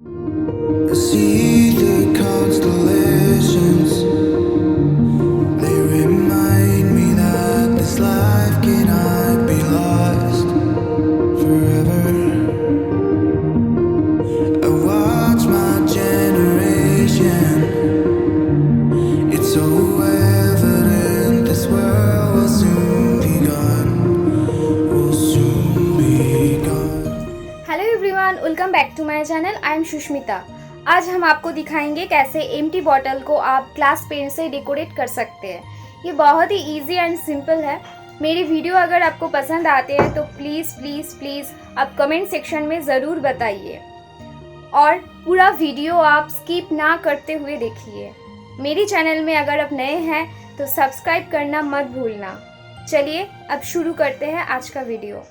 See the constellations, they remind me that this life cannot be lost forever. I watch my generation, it's so evident this world will soon be gone, will soon be gone. Hello everyone, welcome back to my channel. I am Sushmita. आज हम आपको दिखाएंगे कैसे empty बॉटल को आप glass PAN से decorate कर सकते हैं। ये बहुत ही इजी एंड सिंपल है। मेरी वीडियो अगर आपको पसंद आते हैं तो प्लीज़ प्लीज़ प्लीज़ आप कमेंट सेक्शन में ज़रूर बताइए और पूरा वीडियो आप स्किप ना करते हुए देखिए। मेरी चैनल में अगर आप नए हैं तो सब्सक्राइब करना मत भूलना। चलिए अब शुरू करते हैं आज का वीडियो।